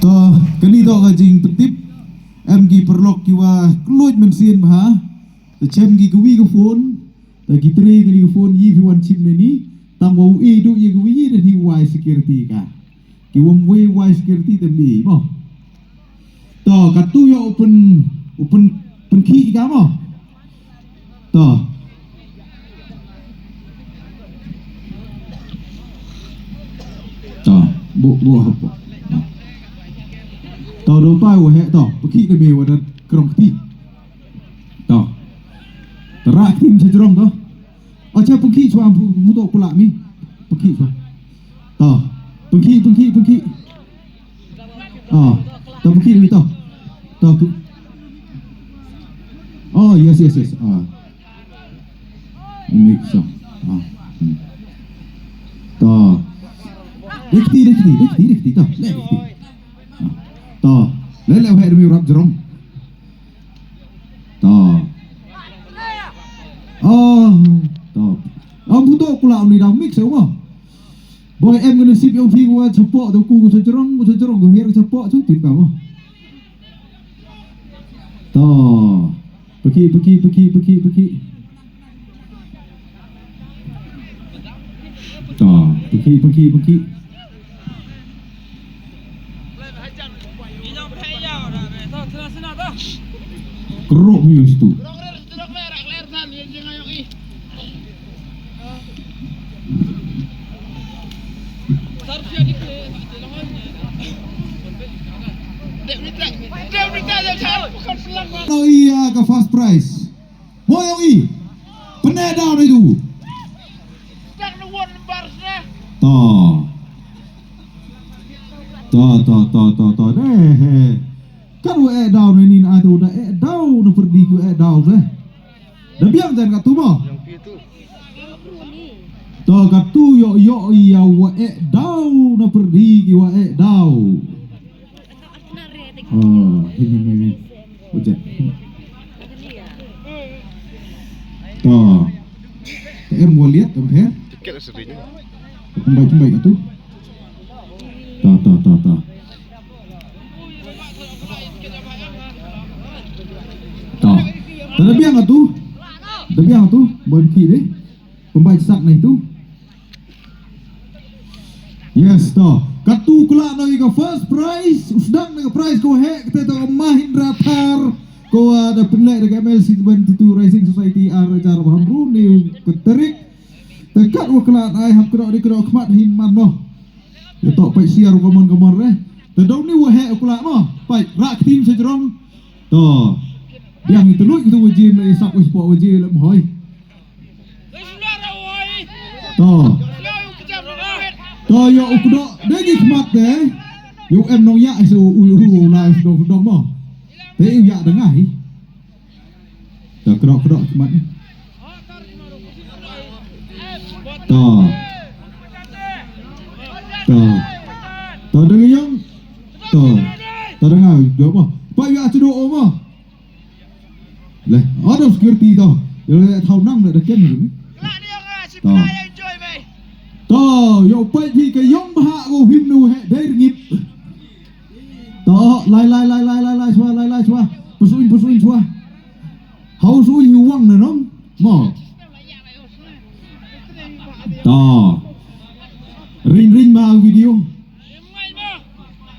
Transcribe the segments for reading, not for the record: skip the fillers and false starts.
Toh kali to kajing petip em gi perlok kiwa kluj mensin bah the chem gi gwi go phone the gi tre gi go phone yi wan chim ni tam wo e do ye gwi de hi wai security ka ki wom we wai security tem ni mo to katu yo open ki ka mo to bộ học tàu đầu tay của hệ tàu bất kỳ cái bề của trong tí tàu ra tim sẽ trong đó ở trên bất kỳ cho anh phụ độ của lại mi bất kỳ cho tàu bất kỳ tàu bất kỳ đi tàu oh yes ini so tàu Dekti toh, toh, lele hệ mi rap jerong, toh, toh, butuh pula ni dah mix semua. Boy em kena sip yang fi gua cepok tu ku cerong gua hiar cepok tu tip kamu. Toh, pergi. Toh, pergi. Keruk punya situ. Oh iya ke fast price. Mau yang i. Penedang itu. Toh. Kan we down ini ada udah down pergi ku down deh. Dah biang jangan katu mah. Yang itu. Toh katu yo iya we down pergi ku we down. Oh, ini. Ujar. Toh. Mau lihat tempel? Tiket aslinya. Kembali itu. Toh. Lebih yang tu, boleh kiri, pembaik sak na itu. Yes toh, katu kelak lagi ke first prize, usdang lagi prize ko he, kita tu Mahindra Thar, ko ada pelak dekat MLC 22 Racing Society cara bahan runi keterik, dekat ko kelak ai ham kerok di kerok kemat himan noh, itu pai siar komon reh, terdong ni wahe kelak noh, pai rak tim sejerong, toh. Yang itu lu itu wajib le sak wis po wajib le mohoi. To yo ukdo degi khmat de. Yo em nong ya su u live dong mo. Te yu ya dengai. To krok khmat. To dengi yang. To dengai do mo. Pa ya chu do mo. Leh, ada security tu. Dia tahu nang nak dekat ni. Toh, yo pai pi ke yong bah go him nu he dai ngip. Toh, lai chua. Pusuin chua. Hau su yu wang ne nom. Mo. Toh. Ring ma video.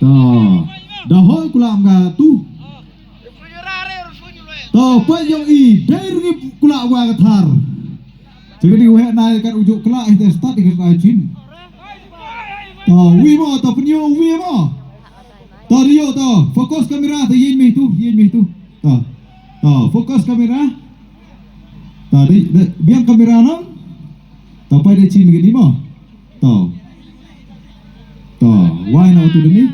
Toh. Dah hoi kulam ga tu. Toh pai yang i dai ngip kula wa ka thar. Jadi we nai kan ujuk kelak kita start dengan rajin. Toh wi mo to penyo wi mo. Toh rio toh fokus kamera tu yin mi tu. Toh fokus kamera. Tadi biang kamera nang. Toh pai de chin gini mo. Toh why now tu demi.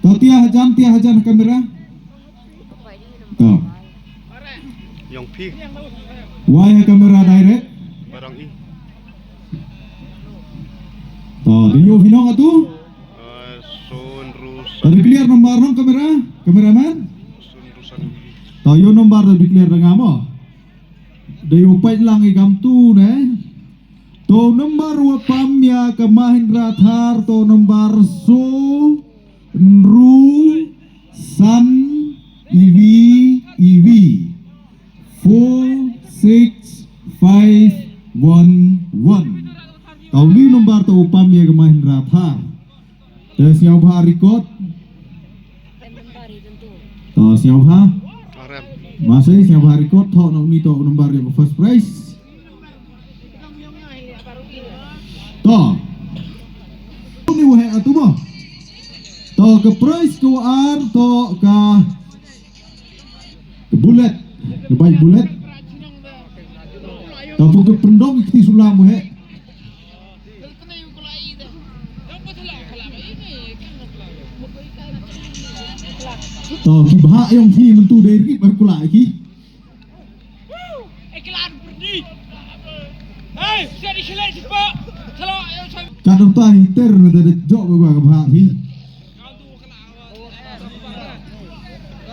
Toh tia hajan kamera. Toh. Yang pi. Why kamera direct? Barang i. Toh, video finong atu? Sun rusak. Tadi clear nomor nong kameraman? Sun rusak. Toh, yo nomor tadi clear dengan mo. Dayo pait lang igam tu ne. To nomor wa pamya ke Mahindra Thar to nomor so Tes siap ha record. To siap ha. Arem. Masih siap ha record thọ nó ni to number yang first prize. To. Ni wae atu mo. To ke prize ke ar to ke bullet. Ke baik bullet. To ke pendong ikti sulam wae. To kibha yang fi mentu dari berkula iki. Kadang tu hiter dari jok gua kibha fi.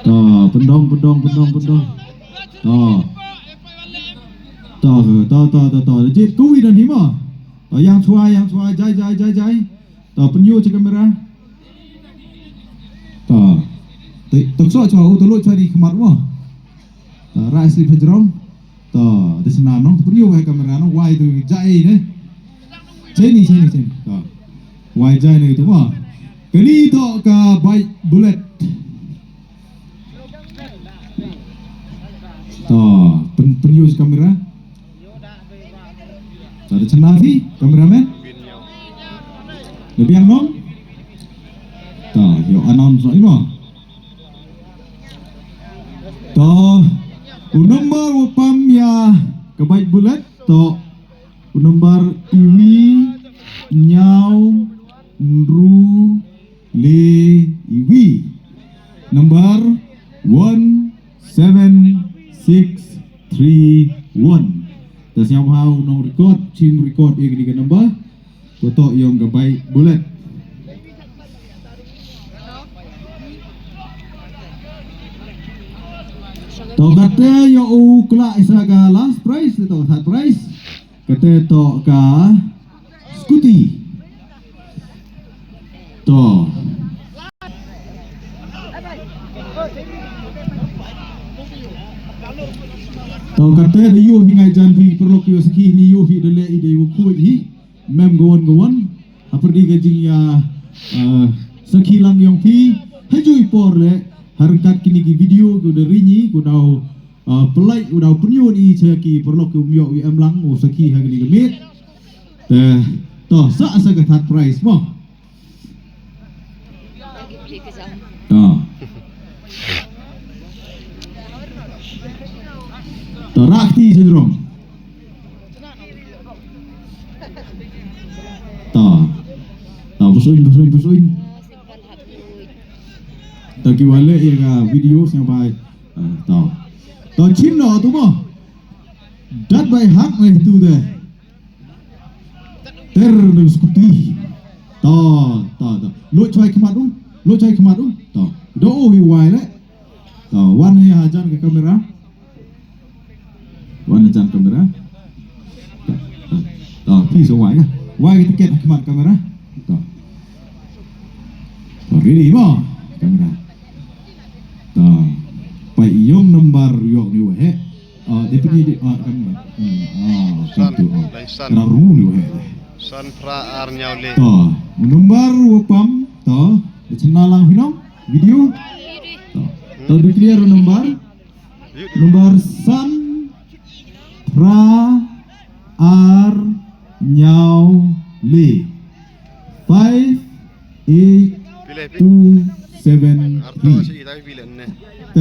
To pendong. To jit kui dan hima. To yang cuai jai. To penyu cek kamera. To Tukso cho tu lu cari kemar mo. Rais di pejrom. To di sana nong priyo hai kamera nong wai tu jai ne. Cini. To wai jai ne tu mo. Kali to ka baik bullet. To priyo kamera. To di sana fi kameraman. Binyo. Lebih yang nong. To yo announce no imo. To number wapam ya kebaik bulat to number iwi nyau nru le iwi number 17631 tas yang hau no record chin record yang di number foto yang kebaik bulat. To kate yo ukla isaga last prize to third prize kate to ka scooty to kate de yo hingai jan fi perlu kyo ski ni yo fi dele ide yo ku hi mem gawon aperdi gajing ya ski lang yang fi hajui por le harkat kini ki video ko dari ni ko dau pelai udau penyun i ceki perlu ke umyo wi amlang o saki hagni gemit te to sa ka third prize mo to rakti sendrom to pusuin Taki wale ya video sampai to chinno tu mo dat by hak me tu de ter nu skuti to lo chai kemat to do wi wai le to wan he hajan ke kamera to pi so wai ke tiket kemat kamera to ready mo kamera Pai yung number yung ni wahe. Definitely kamera. Satu. Raru ni wahe. San pra ar nyaule. To number wapam to chinalang film video. To declare number san pra ar nyau le 5 8 Pilih. 2 7 Arto 3. si tapi pilih ne.